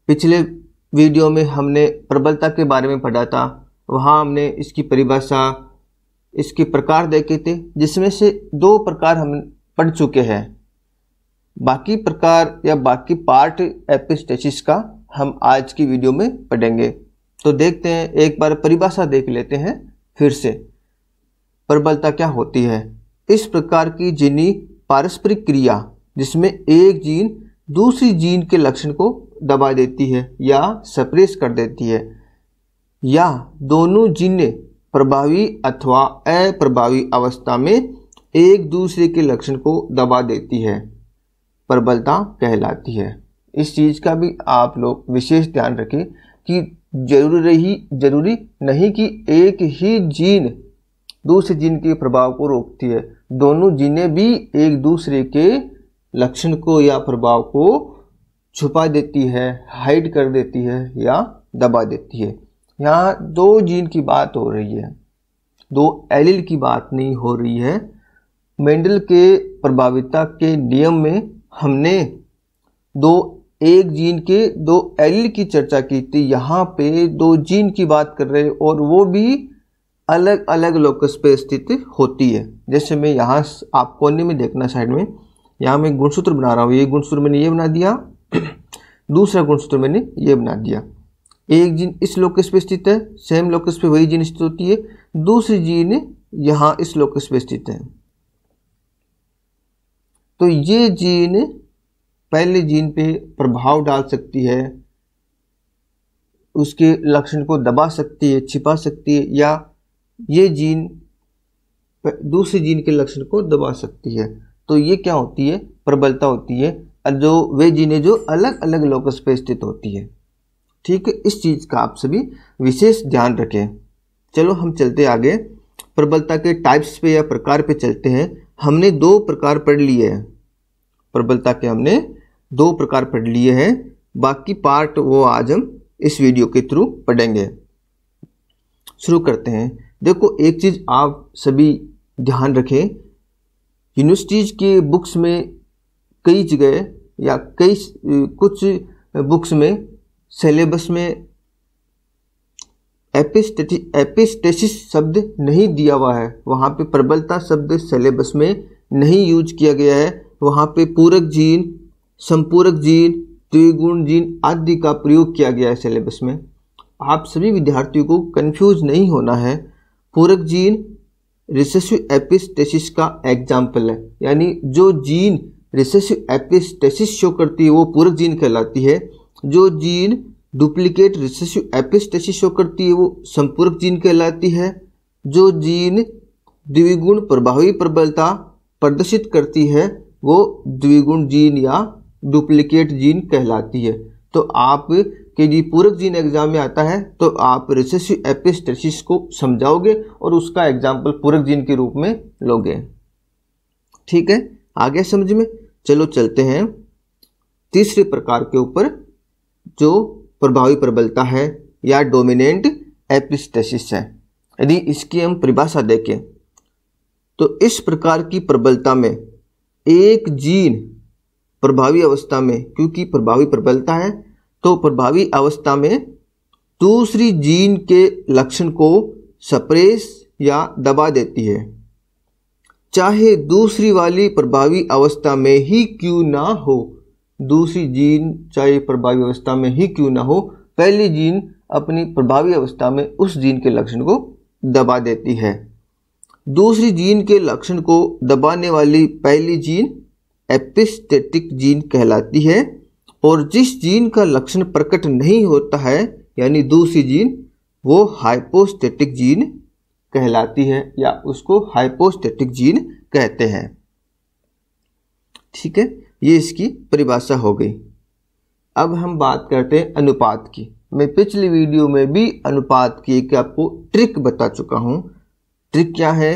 पिछले वीडियो में हमने प्रबलता के बारे में पढ़ा था। वहाँ हमने इसकी परिभाषा, इसके प्रकार देखे थे, जिसमें से 2 प्रकार हम पढ़ चुके हैं। बाकी प्रकार या बाकी पार्ट एपिस्टेसिस का हम आज की वीडियो में पढ़ेंगे। तो देखते हैं, एक बार परिभाषा देख लेते हैं फिर से। प्रबलता क्या होती है? इस प्रकार की जीनी पारस्परिक क्रिया जिसमें एक जीन दूसरी जीन के लक्षण को दबा देती है या सप्रेस कर देती है, या दोनों जीनें प्रभावी अथवा अप्रभावी अवस्था में एक दूसरे के लक्षण को दबा देती है, प्रबलता कहलाती है। इस चीज़ का भी आप लोग विशेष ध्यान रखें कि जरूरी नहीं कि एक ही जीन दूसरे जीन के प्रभाव को रोकती है। दोनों जीनें भी एक दूसरे के लक्षण को या प्रभाव को छुपा देती है, हाइड कर देती है या दबा देती है। यहाँ 2 जीन की बात हो रही है, 2 एलील की बात नहीं हो रही है। मेंडल के प्रभाविता के नियम में हमने एक जीन के 2 एलील की चर्चा की थी। यहाँ पे 2 जीन की बात कर रहे हैं और वो भी अलग अलग लोकस पे स्थित होती है। जैसे मैं यहाँ आप कोने में देखना साइड में, यहाँ मैं गुणसूत्र बना रहा हूँ। ये गुणसूत्र मैंने ये बना दिया, दूसरा गुणसूत्र मैंने ये बना दिया। एक जीन इस लोकस पे स्थित है, सेम लोकस पे वही जीन स्थित होती है। दूसरी जीन यहाँ इस लोकस पे स्थित है। तो ये जीन पहले जीन पे प्रभाव डाल सकती है, उसके लक्षण को दबा सकती है, छिपा सकती है, या ये जीन दूसरे जीन के लक्षण को दबा सकती है। तो ये क्या होती है? प्रबलता होती है, जो वे जीनें जो अलग अलग लोकस पे स्थित होती है। ठीक है, इस चीज का आप सभी विशेष ध्यान रखें। चलो हम चलते आगे, प्रबलता के टाइप्स पे या प्रकार पे चलते हैं। हमने 2 प्रकार पढ़ लिए हैं, प्रबलता के हमने 2 प्रकार पढ़ लिए हैं। बाकी पार्ट वो आज हम इस वीडियो के थ्रू पढ़ेंगे। शुरू करते हैं। देखो, एक चीज आप सभी ध्यान रखें, यूनिवर्सिटीज के बुक्स में कई जगह या कुछ बुक्स में सिलेबस में एपिस्टेसिस शब्द नहीं दिया हुआ है। वहाँ पे प्रबलता शब्द सिलेबस में नहीं यूज किया गया है। वहाँ पे पूरक जीन, संपूरक जीन, द्विगुण जीन आदि का प्रयोग किया गया है सिलेबस में। आप सभी विद्यार्थियों को कंफ्यूज नहीं होना है। पूरक जीन रिसेसिव एपिस्टेसिस का एग्जाम्पल है, यानी जो जीन रिसेसिव एपिस्टेसिस शो करती है वो पूरक जीन कहलाती है। जो gene duplicate recessive epistasis show करती है वो संपूरक जीन कहलाती है। जो जीन द्विगुण प्रभावी प्रबलता प्रदर्शित करती है वो द्विगुण जीन या डुप्लीकेट जीन कहलाती है। तो आप के जी पूरक जीन एग्जाम में आता है तो आप रिसेसिव एपिस्टेसिस को समझाओगे और उसका एग्जाम्पल पूरक जीन के रूप में लोगे। ठीक है, आगे समझ में। चलो चलते हैं तीसरे प्रकार के ऊपर, जो प्रभावी प्रबलता है या डोमिनेंट एपिस्टेसिस है। यदि इसकी हम परिभाषा देखें तो इस प्रकार की प्रबलता में एक जीन प्रभावी अवस्था में, क्योंकि प्रभावी प्रबलता है तो प्रभावी अवस्था में दूसरी जीन के लक्षण को सप्रेस या दबा देती है, चाहे दूसरी वाली प्रभावी अवस्था में ही क्यों ना हो। दूसरी जीन चाहे प्रभावी अवस्था में ही क्यों ना हो, पहली जीन अपनी प्रभावी अवस्था में उस जीन के लक्षण को दबा देती है। दूसरी जीन के लक्षण को दबाने वाली पहली जीन एपिस्टेटिक जीन कहलाती है, और जिस जीन का लक्षण प्रकट नहीं होता है यानी दूसरी जीन, वो हाइपोस्टेटिक जीन कहलाती है या उसको हाइपोस्टेटिक जीन कहते हैं। ठीक है, ये इसकी परिभाषा हो गई। अब हम बात करते हैं अनुपात की। मैं पिछली वीडियो में भी अनुपात की एक आपको ट्रिक बता चुका हूं। ट्रिक क्या है?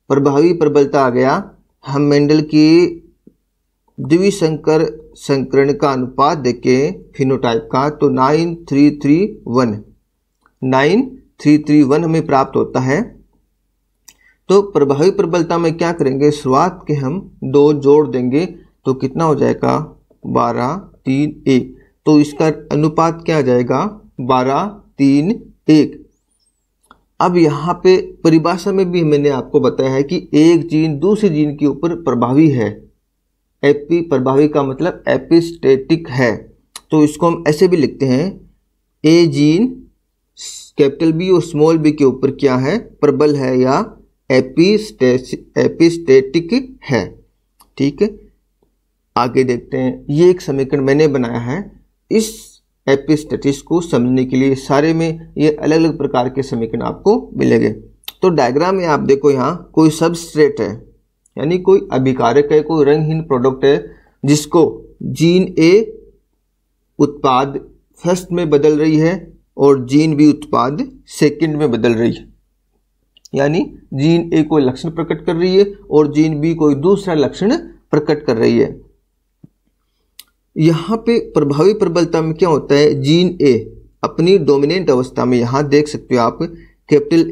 प्रभावी प्रबलता आ गया, हम मेंडल की द्विसंकर संकरण का अनुपात देखें फिनोटाइप का तो 9331 हमें प्राप्त होता है। तो प्रभावी प्रबलता में क्या करेंगे, शुरुआत के हम 2 जोड़ देंगे तो कितना हो जाएगा 12 3 1। तो इसका अनुपात क्या आ जाएगा, 12:3:1। अब यहाँ पे परिभाषा में भी मैंने आपको बताया है कि एक जीन दूसरे जीन के ऊपर प्रभावी है। एपी प्रभावी का मतलब एपिस्टेटिक है, तो इसको हम ऐसे भी लिखते हैं, ए जीन कैपिटल बी और स्मॉल बी के ऊपर क्या है, प्रबल है या एपिस्टेटिक है। ठीक है, आगे देखते हैं। ये एक समीकरण मैंने बनाया है। इस एपिस्टेटिक्स को समझने के लिए सारे में ये अलग अलग प्रकार के समीकरण आपको मिलेंगे। तो डायग्राम में आप देखो, यहाँ कोई सबस्ट्रेट है यानी कोई अभिकारक है, कोई रंगहीन प्रोडक्ट है जिसको जीन ए उत्पाद फर्स्ट में बदल रही है और जीन बी उत्पाद सेकंड में बदल रही है। यानी जीन ए कोई लक्षण प्रकट कर रही है और जीन बी कोई दूसरा लक्षण प्रकट कर रही है। यहाँ पे प्रभावी प्रबलता में क्या होता है, जीन ए अपनी डोमिनेंट अवस्था में, यहाँ देख सकते हो आप, कैपिटल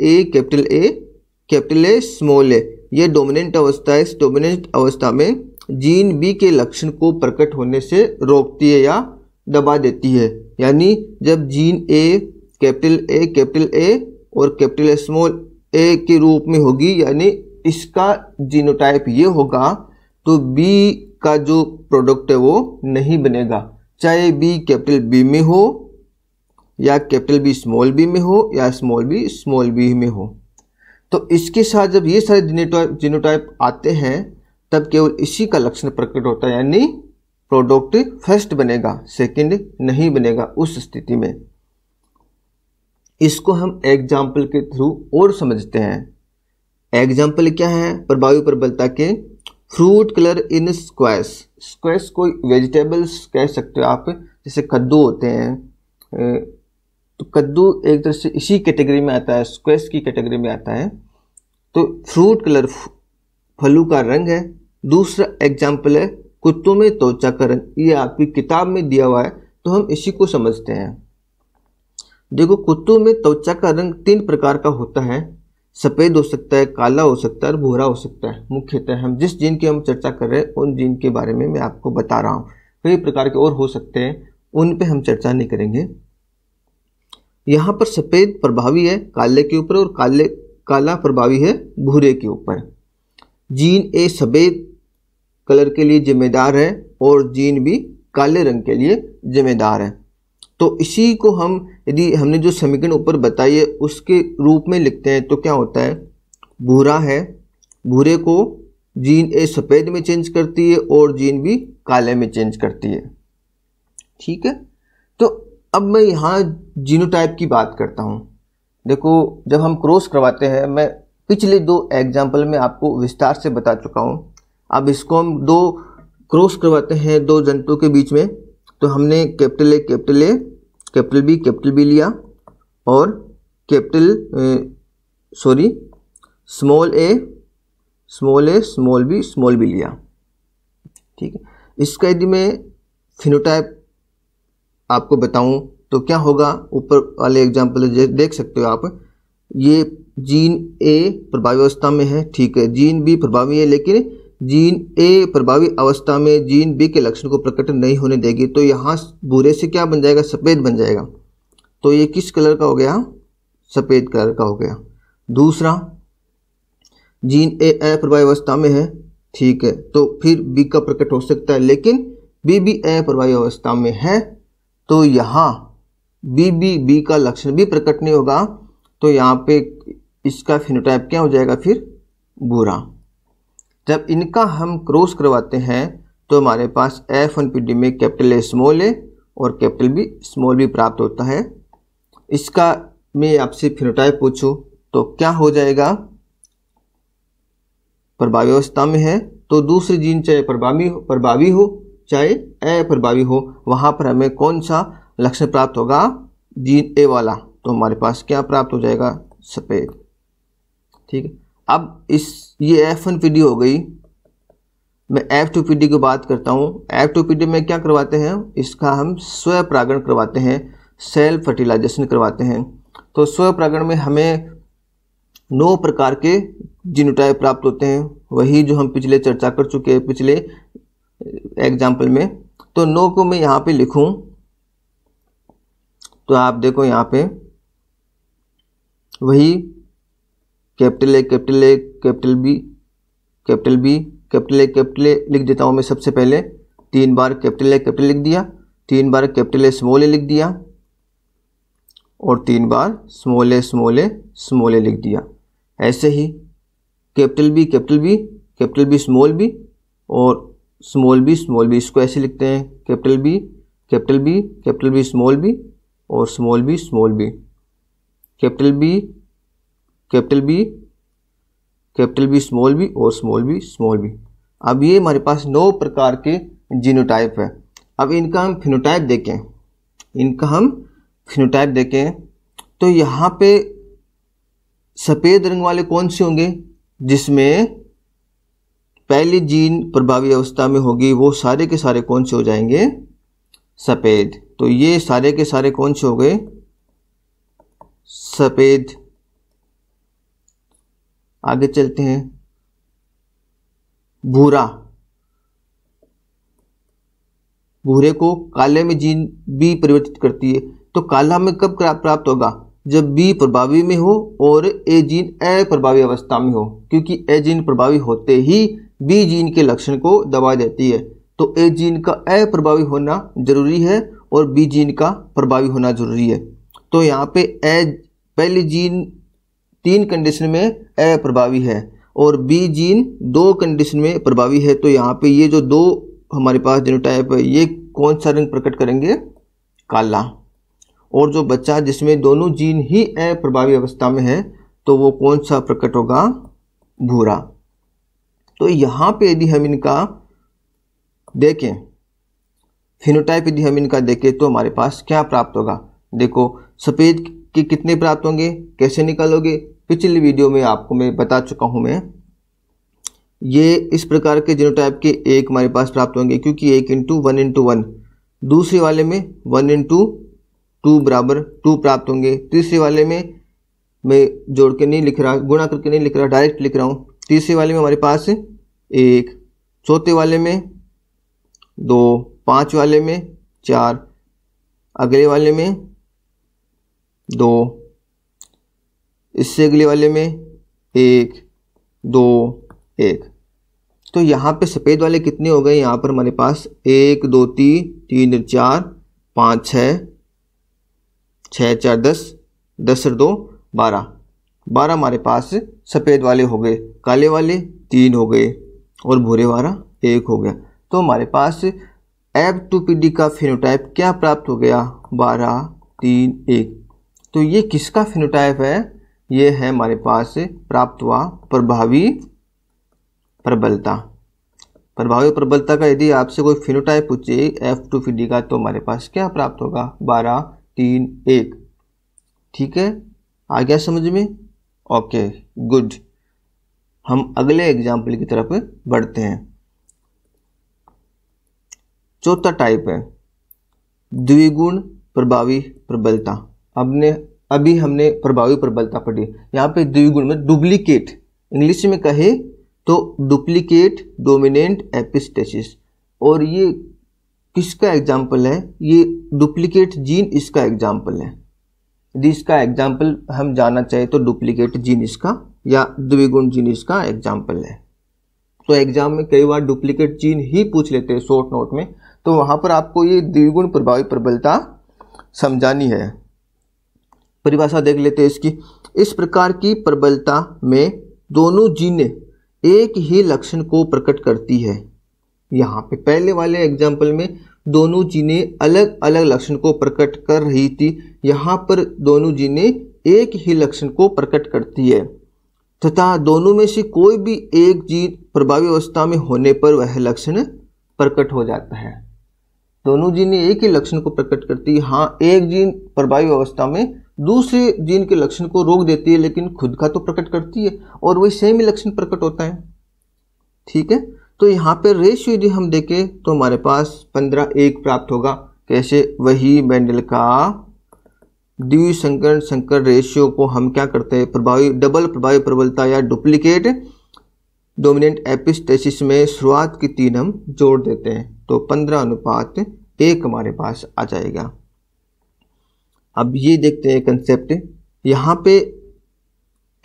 ए स्मॉल ए, ये डोमिनेंट अवस्था है। इस डोमिनेंट अवस्था में जीन बी के लक्षण को प्रकट होने से रोकती है या दबा देती है। यानी जब जीन ए कैपिटल ए और कैपिटल ए स्मॉल ए के रूप में होगी, यानी इसका जीनोटाइप ये होगा, तो बी का जो प्रोडक्ट है वो नहीं बनेगा, चाहे बी कैपिटल बी में हो या कैपिटल बी स्मॉल बी में हो या स्मॉल बी में हो। तो इसके साथ जब ये सारे जीनोटाइप आते हैं तब केवल इसी का लक्षण प्रकट होता है, यानी प्रोडक्ट फर्स्ट बनेगा, सेकंड नहीं बनेगा। उस स्थिति में इसको हम एग्जाम्पल के थ्रू और समझते हैं। एग्जाम्पल क्या है प्रभावी प्रबलता के, फ्रूट कलर इन स्क्वैश। स्क्वैश कोई वेजिटेबल्स कह सकते हो आप, जैसे कद्दू होते हैं, तो कद्दू एक तरह से इसी कैटेगरी में आता है, स्क्वैश की कैटेगरी में आता है। तो फ्रूट कलर फलों का रंग है। दूसरा एग्जाम्पल है कुत्तों में त्वचा का रंग, ये आपकी किताब में दिया हुआ है, तो हम इसी को समझते हैं। देखो, कुत्तों में त्वचा का रंग 3 प्रकार का होता है, सफ़ेद हो सकता है, काला हो सकता है और भूरा हो सकता है। मुख्यतः हम जिस जीन की हम चर्चा कर रहे हैं उन जीन के बारे में मैं आपको बता रहा हूँ। कई प्रकार के और हो सकते हैं, उन पे हम चर्चा नहीं करेंगे। यहाँ पर सफ़ेद प्रभावी है काले के ऊपर और काला प्रभावी है भूरे के ऊपर। जीन ए सफ़ेद कलर के लिए जिम्मेदार है और जीन बी काले रंग के लिए जिम्मेदार है। तो इसी को हम, यदि हमने जो समीकरण ऊपर बताई है उसके रूप में लिखते हैं तो क्या होता है, भूरा है, भूरे को जीन ए सफ़ेद में चेंज करती है और जीन बी काले में चेंज करती है। ठीक है, तो अब मैं यहाँ जीनोटाइप की बात करता हूँ। देखो, जब हम क्रॉस करवाते हैं, मैं पिछले 2 एग्जाम्पल में आपको विस्तार से बता चुका हूँ। अब इसको हम 2 क्रॉस करवाते हैं 2 जंतुओं के बीच में, तो हमने कैपिटल बी लिया और स्मॉल बी लिया। ठीक है, इसका यदि मैं फिनोटाइप आपको बताऊं तो क्या होगा, ऊपर वाले एग्जाम्पल देख सकते हो आप, ये जीन ए प्रभावी अवस्था में है। ठीक है, जीन बी प्रभावी है, लेकिन जीन ए प्रभावी अवस्था में जीन बी के लक्षण को प्रकट नहीं होने देगी, तो यहाँ भूरे से क्या बन जाएगा, सफ़ेद बन जाएगा। तो ये किस कलर का हो गया, सफ़ेद कलर का हो गया। दूसरा, जीन ए अप्रभावी अवस्था में है, ठीक है, तो फिर बी का प्रकट हो सकता है, लेकिन बी भी अप्रभावी अवस्था में है, तो यहाँ बी का लक्षण भी प्रकट नहीं होगा, तो यहाँ पे इसका फिनोटाइप क्या हो जाएगा, फिर भूरा। जब इनका हम क्रॉस करवाते हैं तो हमारे पास F1PD में कैपिटल ए स्मॉल ए और कैपिटल बी स्मॉल बी प्राप्त होता है। इसका मैं आपसे फिनोटाइप पूछूं तो क्या हो जाएगा, प्रभावी अवस्था में है, तो दूसरी जीन चाहे प्रभावी हो चाहे अप्रभावी हो, वहाँ पर हमें कौन सा लक्षण प्राप्त होगा, जीन ए वाला, तो हमारे पास क्या प्राप्त हो जाएगा, सफ़ेद। ठीक है, अब ये F1PD हो गई। मैं F2PD की बात करता हूँ। F2PD में क्या करवाते हैं, इसका हम स्वपरागण करवाते हैं, सेल्फ फर्टिलाइजेशन करवाते हैं। तो स्वपरागण में हमें 9 प्रकार के जीनोटाइप प्राप्त होते हैं, वही जो हम पिछले चर्चा कर चुके हैं पिछले एग्जाम्पल में। तो 9 को मैं यहाँ पे लिखूँ तो आप देखो यहाँ पे वही capital A capital A capital B capital B capital A capital A लिख देता हूँ मैं। सबसे पहले 3 बार कैपिटल ए कैपिटल लिख दिया, 3 बार कैपिटल ए स्मॉल ए लिख दिया और 3 बार small A small A small A लिख दिया। ऐसे ही capital B capital B capital B small B और स्मॉल बी, इसको ऐसे लिखते हैं capital B capital B capital B small B और small B capital B capital B capital B small B और स्मॉल बी। अब ये हमारे पास 9 प्रकार के जीनोटाइप है। अब इनका हम फिनोटाइप देखें तो यहाँ पे सफ़ेद रंग वाले कौन से होंगे, जिसमें पहली जीन प्रभावी अवस्था में होगी वो सारे के सारे कौन से हो जाएंगे, सफ़ेद। तो ये सारे के सारे कौन से हो गए, सफ़ेद। आगे चलते हैं, भूरा, भूरे को काले में जीन बी परिवर्तित करती है। तो काला में कब प्राप्त होगा, जब बी प्रभावी में हो और ए जीन अप्रभावी अवस्था में हो, क्योंकि ए जीन प्रभावी होते ही बी जीन के लक्षण को दबा देती है। तो ए जीन का अप्रभावी होना जरूरी है और बी जीन का प्रभावी होना जरूरी है। तो यहाँ पे पहली जीन 3 कंडीशन में अप्रभावी है और बी जीन 2 कंडीशन में प्रभावी है। तो यहाँ पे ये जो 2 हमारे पास जीनोटाइप है ये कौन सा रंग प्रकट करेंगे, काला। और जो बच्चा जिसमें दोनों जीन ही अप्रभावी अवस्था में है तो वो कौन सा प्रकट होगा, भूरा। तो यहाँ पे यदि हम इनका देखें फिनोटाइप, यदि हम इनका देखें तो हमारे पास क्या प्राप्त होगा। देखो सफ़ेद के कितने प्राप्त होंगे, कैसे निकालोगे, पिछली वीडियो में आपको मैं बता चुका हूँ। मैं ये इस प्रकार के जीनोटाइप के 1 हमारे पास प्राप्त होंगे, क्योंकि 1 × 1 × 1। दूसरे वाले में 1 × 2 बराबर 2 प्राप्त होंगे। तीसरे वाले में मैं जोड़ के नहीं लिख रहा, गुणा करके नहीं लिख रहा, डायरेक्ट लिख रहा हूँ। तीसरे वाले में हमारे पास 1, चौथे वाले में 2, 5 वाले में 4, अगले वाले में 2, इससे अगले वाले में 1, 2, 1। तो यहाँ पे सफ़ेद वाले कितने हो गए, यहाँ पर हमारे पास 1, 2, 3, 4, 5, 6, 6, 4, 10, 10 और 2, 12 हमारे पास सफ़ेद वाले हो गए। काले वाले 3 हो गए और भूरे वाला 1 हो गया। तो हमारे पास F2PD का फिनोटाइप क्या प्राप्त हो गया, 12, 3, 1। तो ये किसका फिनोटाइप है, ये है हमारे पास प्राप्त हुआ प्रभावी प्रबलता। प्रभावी प्रबलता का यदि आपसे कोई फिनोटाइप पूछे F2PD का तो हमारे पास क्या प्राप्त होगा, 12, 3, 1। ठीक है, आ गया समझ में, ओके गुड। हम अगले एग्जाम्पल की तरफ बढ़ते हैं। चौथा टाइप है द्विगुण प्रभावी प्रबलता। अभी हमने प्रभावी प्रबलता पढ़ी। यहाँ पे द्विगुण में डुप्लीकेट, इंग्लिश में कहे तो डुप्लीकेट डोमिनेंट एपिस्टेसिस। और ये किसका एग्जाम्पल है, ये डुप्लीकेट जीन इसका एग्जाम्पल है। यदि इसका एग्जाम्पल हम जानना चाहे तो डुप्लीकेट जीन इसका या द्विगुण जीन इसका एग्जाम्पल है। तो एग्जाम में कई बार डुप्लीकेट जीन ही पूछ लेते हैं शॉर्ट नोट में, तो वहाँ पर आपको ये द्विगुण प्रभावी प्रबलता समझानी है। परिभाषा देख लेते हैं इसकी। इस प्रकार की प्रबलता में दोनों जीनें एक ही लक्षण को प्रकट करती है। यहाँ पे पहले वाले एग्जाम्पल में दोनों जीनें अलग अलग लक्षण को प्रकट कर रही थी, यहाँ पर दोनों जीनें एक ही लक्षण को प्रकट करती है तथा दोनों में से कोई भी एक जीन प्रभावी अवस्था में होने पर वह लक्षण प्रकट हो जाता है। दोनों जीनें एक ही लक्षण को प्रकट करती है। हाँ, एक जीन प्रभावी अवस्था में दूसरे जीन के लक्षण को रोक देती है, लेकिन खुद का तो प्रकट करती है और वही सेम ही लक्षण प्रकट होता है। ठीक है, तो यहाँ पे रेशियो यदि हम देखें तो हमारे पास 15:1 प्राप्त होगा। कैसे, वही मेंडल का द्विसंकरण संकर रेशियो को हम क्या करते हैं, डबल प्रभावी प्रबलता या डुप्लीकेट डोमिनेंट एपिस्टेसिस में शुरुआत की 3 हम जोड़ देते हैं, तो 15:1 हमारे पास आ जाएगा। अब ये देखते हैं कंसेप्ट। यहाँ पे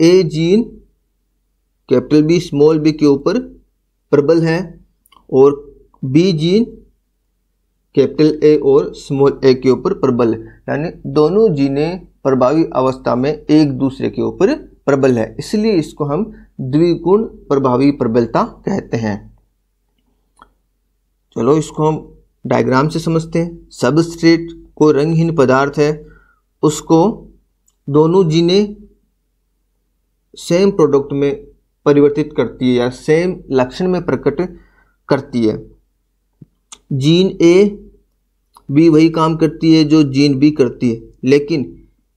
A gene capital B small B के ऊपर प्रबल है और बी जीन कैपिटल ए और स्मॉल ए के ऊपर प्रबल है, यानी दोनों जीनें प्रभावी अवस्था में एक दूसरे के ऊपर प्रबल है, इसलिए इसको हम द्विगुण प्रभावी प्रबलता कहते हैं। चलो इसको हम डायग्राम से समझते हैं। सबस्ट्रेट को रंगहीन पदार्थ है, उसको दोनों जीनें सेम प्रोडक्ट में परिवर्तित करती है या सेम लक्षण में प्रकट करती है। जीन ए भी वही काम करती है जो जीन बी करती है, लेकिन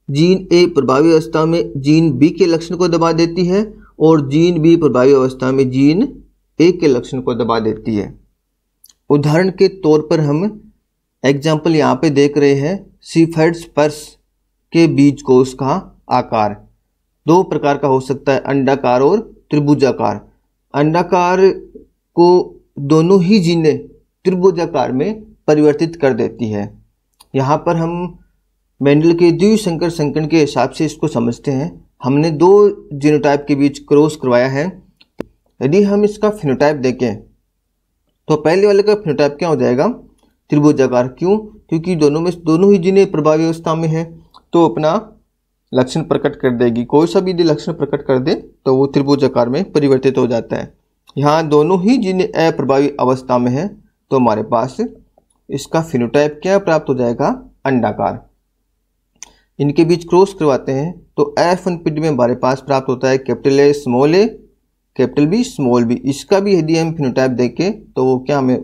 जीन ए प्रभावी अवस्था में जीन बी के लक्षण को दबा देती है और जीन बी प्रभावी अवस्था में जीन ए के लक्षण को दबा देती है। उदाहरण के तौर पर हम एग्जाम्पल यहाँ पे देख रहे हैं। सीफेड स्पर्श के बीज कोश का आकार दो प्रकार का हो सकता है, अंडाकार और त्रिभुजाकार। अंडाकार को दोनों ही जीनें त्रिभुजाकार में परिवर्तित कर देती है। यहाँ पर हम मेंडल के द्विसंकर संकरण के हिसाब से इसको समझते हैं। हमने दो जीनोटाइप के बीच क्रॉस करवाया है। यदि हम इसका फिनोटाइप देखें तो पहले वाले का फिनोटाइप क्या हो जाएगा, त्रिभुजाकार। क्यों? क्योंकि दोनों ही जीनें प्रभावी अवस्था में है तो अपना लक्षण प्रकट कर देगी। कोई सा भी यदि लक्षण प्रकट कर दे तो वो त्रिभुजाकार में परिवर्तित हो जाता है। यहाँ दोनों ही जीनें अप्रभावी अवस्था में है तो हमारे पास इसका फिनोटाइप क्या प्राप्त हो जाएगा, अंडाकार। इनके बीच क्रॉस करवाते हैं तो F1PD में हमारे पास प्राप्त होता है capital A small A capital B small B. इसका भी यदि हम फिनोटाइप देखें तो वो क्या हमें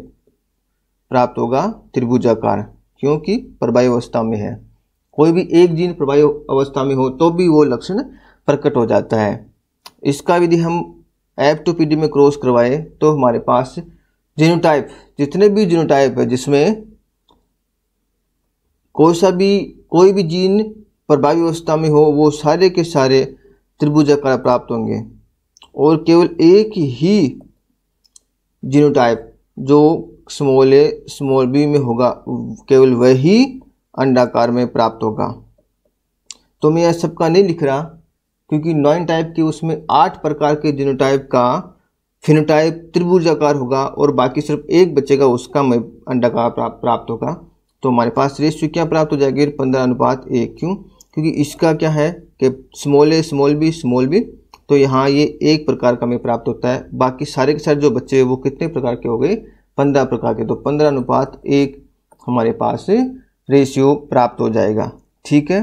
प्राप्त होगा, त्रिभुजाकार, क्योंकि प्रभावी अवस्था में है। कोई भी एक जीन प्रभावी अवस्था में हो तो भी वो लक्षण प्रकट हो जाता है। इसका यदि हम F2PD में क्रॉस करवाए तो हमारे पास जीनोटाइप, जितने भी जीनोटाइप है जिसमें कोई भी जीन प्रभावी अवस्था में हो वो सारे के सारे त्रिभुजाकार प्राप्त होंगे और केवल एक ही जीनोटाइप जो स्मॉल ए स्मॉल बी में होगा केवल वही अंडाकार में प्राप्त होगा। तो मैं यह सबका नहीं लिख रहा क्योंकि 9 टाइप के उसमें 8 प्रकार के जीनोटाइप का फिनोटाइप त्रिभुजाकार होगा और बाकी सिर्फ एक बचेगा उसका अंडाकार प्राप्त होगा। तो हमारे पास रेशियो क्या प्राप्त हो जाएगी, 15:1। क्यों? क्योंकि इसका क्या है कि स्मॉल ए स्मॉल बी, तो यहाँ ये एक प्रकार का में प्राप्त होता है। बाकी सारे के सारे जो बच्चे वो कितने प्रकार के हो गए, 15 प्रकार के। तो 15:1 हमारे पास रेशियो प्राप्त हो जाएगा। ठीक है,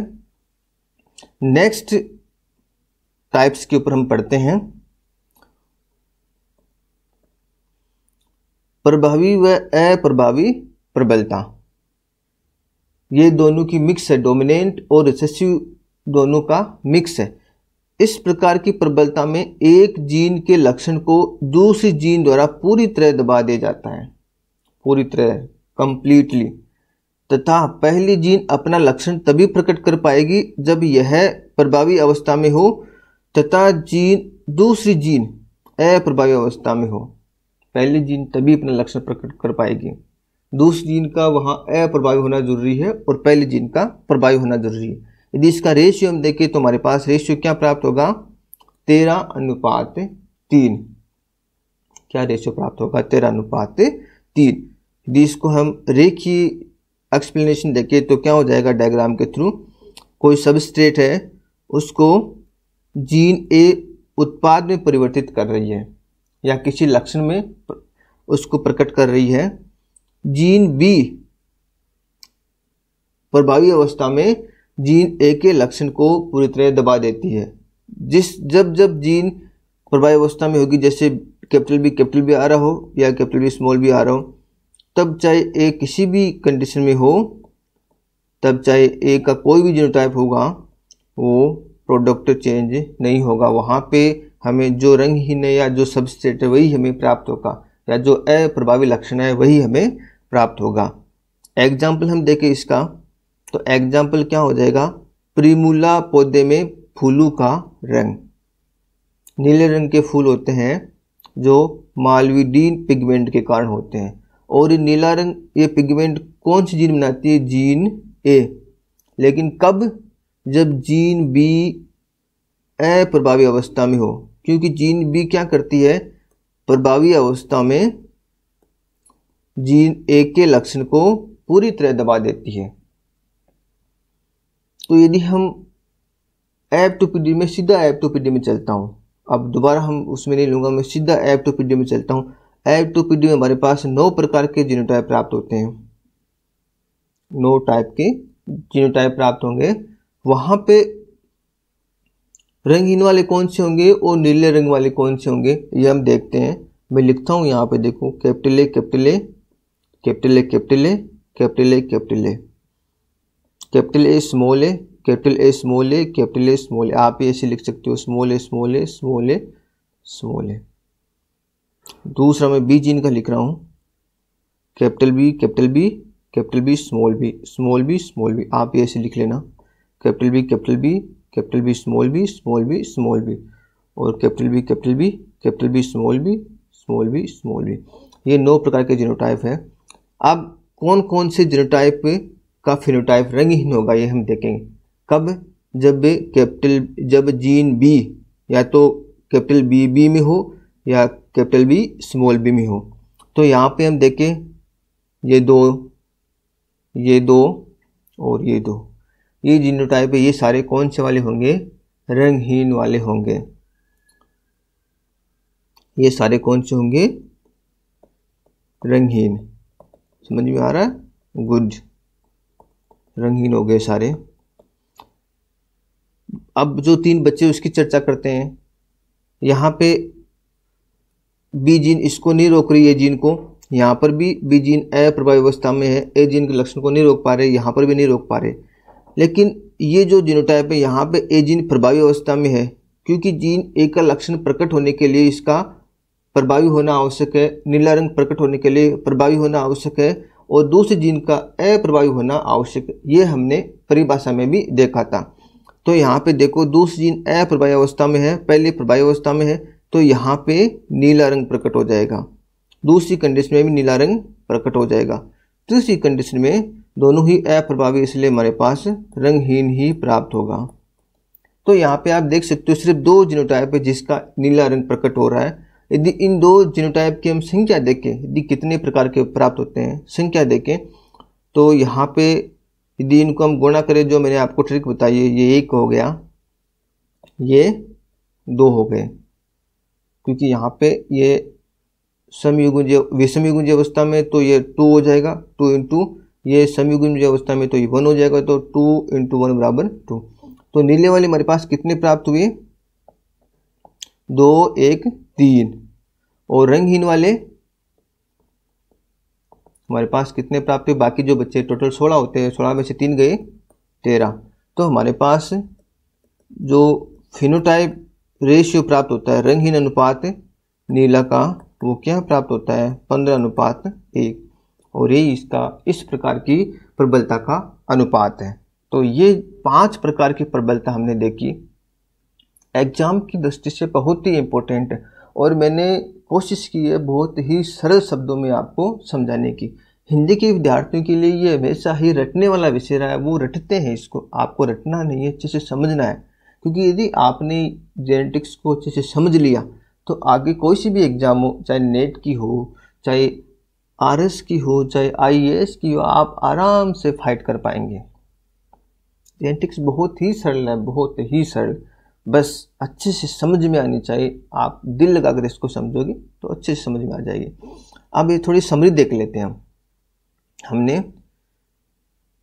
नेक्स्ट टाइप्स के ऊपर हम पढ़ते हैं। प्रभावी व अप्रभावी प्रबलता, ये दोनों की मिक्स है, डोमिनेंट और रिसेसिव दोनों का मिक्स है। इस प्रकार की प्रबलता में एक जीन के लक्षण को दूसरी जीन द्वारा पूरी तरह दबा दिया जाता है, पूरी तरह कंप्लीटली, तथा पहली जीन अपना लक्षण तभी प्रकट कर पाएगी जब यह प्रभावी अवस्था में हो तथा दूसरी जीन अप्रभावी अवस्था में हो। पहली जीन तभी अपना लक्षण प्रकट कर पाएगी, दूसरी जीन का वहाँ अप्रभावी होना जरूरी है और पहली जीन का प्रभावी होना जरूरी है। यदि इसका रेशियो हम देखें तो हमारे पास रेशियो क्या प्राप्त होगा, 13:3। क्या रेशियो प्राप्त होगा, 13:3। यदि इसको हम रेखीय एक्सप्लेनेशन देखें तो क्या हो जाएगा, डायग्राम के थ्रू कोई सबस्ट्रेट है उसको जीन ए उत्पाद में परिवर्तित कर रही है या किसी लक्षण में उसको प्रकट कर रही है। जीन बी प्रभावी अवस्था में जीन ए के लक्षण को पूरी तरह दबा देती है। जब जीन प्रभावी अवस्था में होगी, जैसे कैपिटल बी आ रहा हो या कैपिटल बी स्मॉल बी आ रहा हो, तब चाहे ए किसी भी कंडीशन में हो, तब चाहे ए का कोई भी जीनोटाइप होगा वो प्रोडक्ट चेंज नहीं होगा। वहाँ पे हमें जो रंगहीन है या जो सबस्ट्रेट है वही हमें प्राप्त होगा या जो अप्रभावी लक्षण है वही हमें प्राप्त होगा। एग्जाम्पल हम देखें इसका तो एग्जाम्पल क्या हो जाएगा, प्रिमूला पौधे में फूलों का रंग नीले रंग के फूल होते हैं जो मालवीडीन पिगमेंट के कारण होते हैं और ये नीला रंग ये पिगमेंट कौन सी जीन बनाती है, जीन ए। लेकिन कब? जब जीन बी अप्रभावी अवस्था में हो, क्योंकि जीन बी क्या करती है, प्रभावी अवस्था में जीन ए के लक्षण को पूरी तरह दबा देती है। तो यदि हम F2PD में सीधा F2PD में चलता हूँ, अब दोबारा हम उसमें नहीं लूँगा, मैं सीधा F2PD में चलता हूँ। F2PD में हमारे पास 9 प्रकार के जीनोटाइप प्राप्त होते हैं, 9 टाइप के जीनोटाइप प्राप्त होंगे। वहाँ पे रंगहीन वाले कौन से होंगे और नीले रंग वाले कौन से होंगे, ये हम देखते हैं। मैं लिखता हूँ यहाँ पे, देखो capital A capital A capital A capital A capital A capital A capital A small A capital A small A capital A small A. आप ऐसे लिख सकते हो, small A small A small A small A. दूसरा मैं B gene का लिख रहा हूँ, capital B capital B capital B small B small B small B. आप ऐसे लिख लेना, capital B capital B capital B small B small B small B, और capital B capital B capital B small B small B small B. ये 9 प्रकार के genotype है। अब कौन कौन से जीनोटाइप का फिनोटाइप रंगहीन होगा ये हम देखेंगे। कब? जब जीन बी या तो कैपिटल बी बी में हो या कैपिटल बी स्मॉल बी में हो। तो यहाँ पे हम देखें, ये दो और ये दो, ये जीनोटाइप है, ये सारे कौन से वाले होंगे? रंगहीन वाले होंगे। ये सारे कौन से होंगे? रंगहीन। समझ में आ रहा है? गुड, रंगहीन हो गए सारे। अब जो 3 बच्चे उसकी चर्चा करते हैं। यहाँ पे बी जीन इसको नहीं रोक रही है, जीन को। यहाँ पर भी बी जीन अप्रभावी अवस्था में है, ए जीन के लक्षण को नहीं रोक पा रहे, यहाँ पर भी नहीं रोक पा रहे। लेकिन ये जो जीनोटाइप है यहाँ पे ए जीन प्रभावी अवस्था में है, क्योंकि जीन ए का लक्षण प्रकट होने के लिए इसका प्रभावी होना आवश्यक है, नीला रंग प्रकट होने के लिए प्रभावी होना आवश्यक है, और दूसरे जीन का अप्रभावी होना आवश्यक है। ये हमने परिभाषा में भी देखा था। तो यहाँ पे देखो, दूसरी जीन अप्रभावी अवस्था में है, पहले प्रभावी अवस्था में है, तो यहाँ पे नीला रंग प्रकट हो जाएगा। दूसरी कंडीशन में भी नीला रंग प्रकट हो जाएगा। तीसरी कंडीशन में दोनों ही अप्रभावी, इसलिए हमारे पास रंगहीन ही प्राप्त होगा। तो यहाँ पे आप देख सकते हो सिर्फ 2 जीनोटाइप है जिसका नीला रंग प्रकट हो रहा है। यदि इन 2 जीनोटाइप की हम संख्या देखें, यदि कितने प्रकार के प्राप्त होते हैं संख्या देखें, तो यहाँ पे यदि इनको हम गुणा करें, जो मैंने आपको ट्रिक बताई है, ये 1 हो गया, ये 2 हो गए, क्योंकि यहाँ पे ये विषमयुग्मज अवस्था में तो ये 2 हो जाएगा, 2 इंटू ये समयुग्मज अवस्था में तो ये 1 हो जाएगा, तो 2 इंटू 1 बराबर 2। तो नीले वाले हमारे पास कितने प्राप्त हुए? 2 1 3। और रंगहीन वाले हमारे पास कितने प्राप्त हुए? बाकी जो बच्चे टोटल 16 होते हैं, 16 में से 3 गए 13। तो हमारे पास जो फिनोटाइप रेशियो प्राप्त होता है रंगहीन अनुपात नीला का, वो क्या प्राप्त होता है? 15:1। और ये इसका इस प्रकार की प्रबलता का अनुपात है। तो ये 5 प्रकार की प्रबलता हमने देखी, एग्जाम की दृष्टि से बहुत ही इम्पोर्टेंट है, और मैंने कोशिश की है बहुत ही सरल शब्दों में आपको समझाने की। हिंदी के विद्यार्थियों के लिए ये हमेशा ही रटने वाला विषय रहा है, वो रटते हैं इसको, आपको रटना नहीं है, अच्छे से समझना है। क्योंकि यदि आपने जेनेटिक्स को अच्छे से समझ लिया तो आगे कोई सी भी एग्जाम हो, चाहे नेट की हो, चाहे आरएस की हो, चाहे आईएएस की हो, आप आराम से फाइट कर पाएंगे। जेनेटिक्स बहुत ही सरल है, बहुत ही सरल, बस अच्छे से समझ में आनी चाहिए। आप दिल लगाकर इसको समझोगे तो अच्छे से समझ में आ जाएगी। अब ये थोड़ी समरी देख लेते हैं। हमने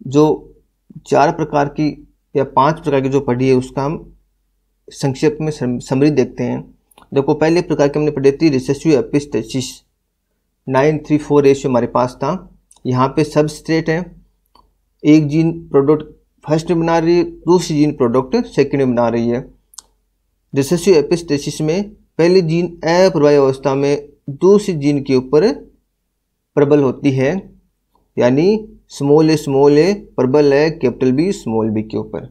जो 4 प्रकार की या 5 प्रकार की जो पढ़ी है उसका हम संक्षेप में समरी देखते हैं। देखो, पहले प्रकार की हमने पढ़ी थी रिसेसिव एपिस्टेसिस, 9:3:4 रेशियो हमारे पास था। यहाँ पे सबस्ट्रेट है, एक जीन प्रोडक्ट फर्स्ट में बना रही है, दूसरी जीन प्रोडक्ट सेकंड में बना रही है। रिसेसिव एपिस्टेसिस में पहली जीन अप्रभावी अवस्था में दूसरी जीन के ऊपर प्रबल होती है, यानी स्मॉल ए प्रबल है कैपिटल बी स्मॉल बी के ऊपर।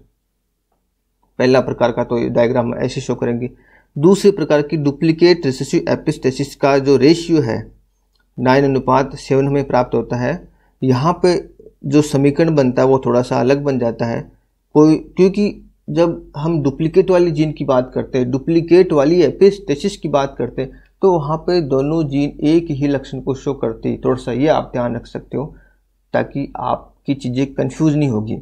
पहला प्रकार का तो डायग्राम ऐसे शो करेंगे। दूसरे प्रकार की डुप्लीकेट रिसेसिव एपिस्टेसिस का जो रेशियो है 9:7 हमें प्राप्त होता है। यहाँ पे जो समीकरण बनता है वो थोड़ा सा अलग बन जाता है। क्योंकि जब हम डुप्लीकेट वाली जीन की बात करते हैं, डुप्लीकेट वाली एपिस्टेसिस की बात करते हैं, तो वहाँ पे दोनों जीन एक ही लक्षण को शो करती है। थोड़ा सा ये आप ध्यान रख सकते हो ताकि आपकी चीज़ें कंफ्यूज नहीं होगी।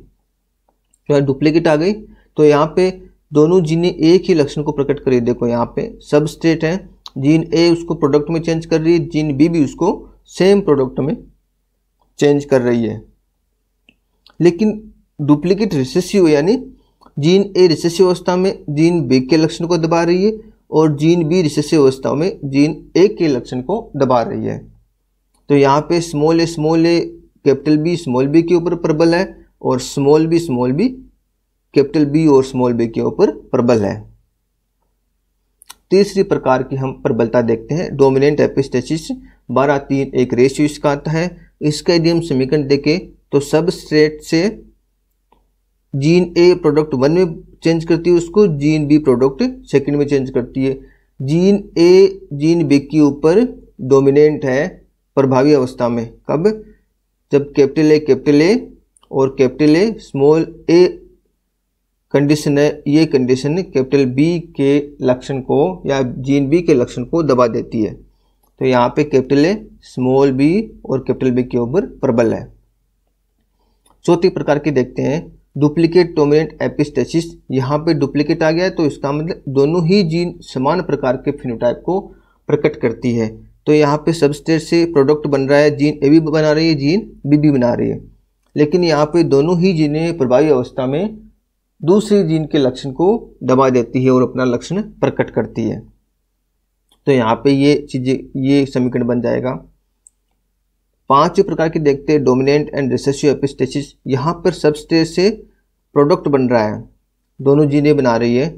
तो डुप्लीकेट आ गई तो यहाँ पे दोनों जीन एक ही लक्षण को प्रकट करिए। देखो यहाँ पे सबस्ट्रेट है, जीन ए उसको प्रोडक्ट में चेंज कर रही है, जीन बी भी उसको सेम प्रोडक्ट में चेंज कर रही है। लेकिन डुप्लीकेट रिसेसिव यानी जीन ए रिसेसिव अवस्था में जीन बी के लक्षण को दबा रही है और जीन बी रिसेसिव अवस्था में जीन ए के लक्षण को दबा रही है। तो यहाँ पे small A capital B small B के ऊपर प्रबल है और स्मॉल बी कैपिटल बी और स्मॉल बी के ऊपर प्रबल है। तीसरी प्रकार की हम प्रबलता देखते हैं, डोमिनेंट एपिस्टेसिस। 12:3 एक रेशियो इसका आता है। इसका यदि हम समीकरण देखें तो सबस्ट्रेट से जीन ए प्रोडक्ट 1 में चेंज करती है, उसको जीन बी प्रोडक्ट सेकंड में चेंज करती है। जीन ए जीन बी के ऊपर डोमिनेंट है प्रभावी अवस्था में। कब? जब कैपिटल ए और capital A small a condition है, ये कंडीशन कैपिटल बी के लक्षण को या जीन बी के लक्षण को दबा देती है। तो यहाँ पे कैपिटल ए स्मॉल बी और कैपिटल बी के ऊपर प्रबल है। चौथी प्रकार की देखते हैं, डुप्लीकेट डोमिनेंट एपिस्टेसिस। यहाँ पे डुप्लीकेट आ गया है तो इसका मतलब दोनों ही जीन समान प्रकार के फिनोटाइप को प्रकट करती है। तो यहाँ पे सबस्ट्रेट से प्रोडक्ट बन रहा है, जीन ए भी बना रही है, जीन बी भी बना रही है, लेकिन यहाँ पे दोनों ही जीनें प्रभावी अवस्था में दूसरी जीन के लक्षण को दबा देती है और अपना लक्षण प्रकट करती है। तो यहाँ पे ये चीजें, ये समीकरण बन जाएगा। पांचवें प्रकार की देखते हैं, डोमिनेंट एंड रिसेसिव एपिस्टेसिस। यहाँ पर सबस्ट्रेट से प्रोडक्ट बन रहा है, दोनों जीनें बना रही है,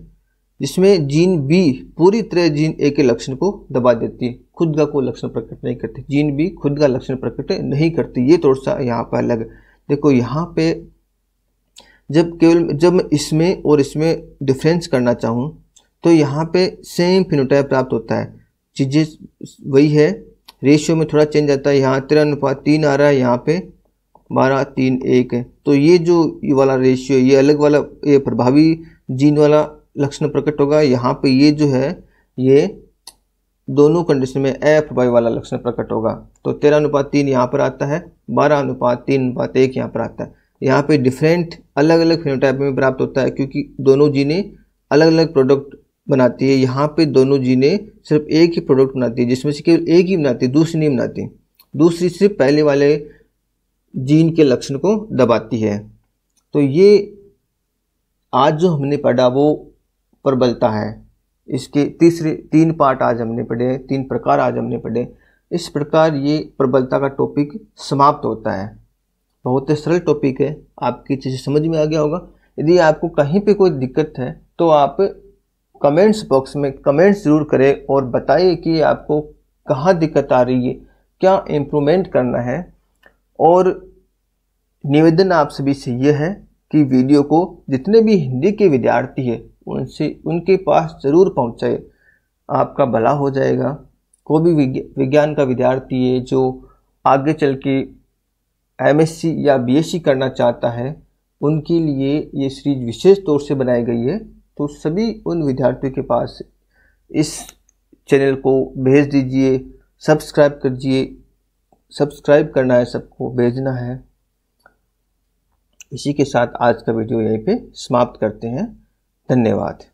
जिसमें जीन बी पूरी तरह जीन ए के लक्षण को दबा देती है, खुद का कोई लक्षण प्रकट नहीं करती। जीन बी खुद का लक्षण प्रकट नहीं करती। ये थोड़ा सा यहाँ पर अलग। देखो यहाँ पे जब मैं इसमें और इसमें डिफरेंस करना चाहूँ तो यहाँ पे सेम फिनोटाइप प्राप्त होता है, चीज़ें वही है, रेशियो में थोड़ा चेंज आता है। यहाँ 13:3 आ रहा है, यहाँ पे 12:3:1 है। तो ये जो ये वाला रेशियो, ये अलग वाला, ये प्रभावी जीन वाला लक्षण प्रकट होगा। यहाँ पे ये जो है, ये दोनों कंडीशन में अप्रभावी वाला लक्षण प्रकट होगा। तो 13:3 यहाँ पर आता है, 12:3:1 यहाँ पर आता है। यहाँ पे डिफरेंट अलग अलग फिनोटाइप में प्राप्त होता है क्योंकि दोनों जीनें अलग अलग प्रोडक्ट बनाती है। यहाँ पे दोनों जीनें सिर्फ एक ही प्रोडक्ट बनाती है, जिसमें से केवल एक ही बनाती है, दूसरी नहीं बनाती। दूसरी सिर्फ पहले वाले जीन के लक्षण को दबाती है। तो ये आज जो हमने पढ़ा वो प्रबलता है। इसके 3 पार्ट आज हमने पढ़े, 3 प्रकार आज हमने पढ़े। इस प्रकार ये प्रबलता का टॉपिक समाप्त होता है। बहुत ही सरल टॉपिक है, आपकी चीज़ें समझ में आ गया होगा। यदि आपको कहीं पे कोई दिक्कत है तो आप कमेंट्स बॉक्स में कमेंट्स ज़रूर करें और बताइए कि आपको कहाँ दिक्कत आ रही है, क्या इम्प्रूवमेंट करना है। और निवेदन आप सभी से यह है कि वीडियो को जितने भी हिंदी के विद्यार्थी हैं उनके पास ज़रूर पहुँचाए, आपका भला हो जाएगा। कोई भी विज्ञान का विद्यार्थी है जो आगे चल के MSc या BSc करना चाहता है, उनके लिए ये सीरीज विशेष तौर से बनाई गई है। तो सभी उन विद्यार्थियों के पास इस चैनल को भेज दीजिए, सब्सक्राइब कीजिए। सब्सक्राइब करना है, सबको भेजना है। इसी के साथ आज का वीडियो यहीं पे समाप्त करते हैं। धन्यवाद।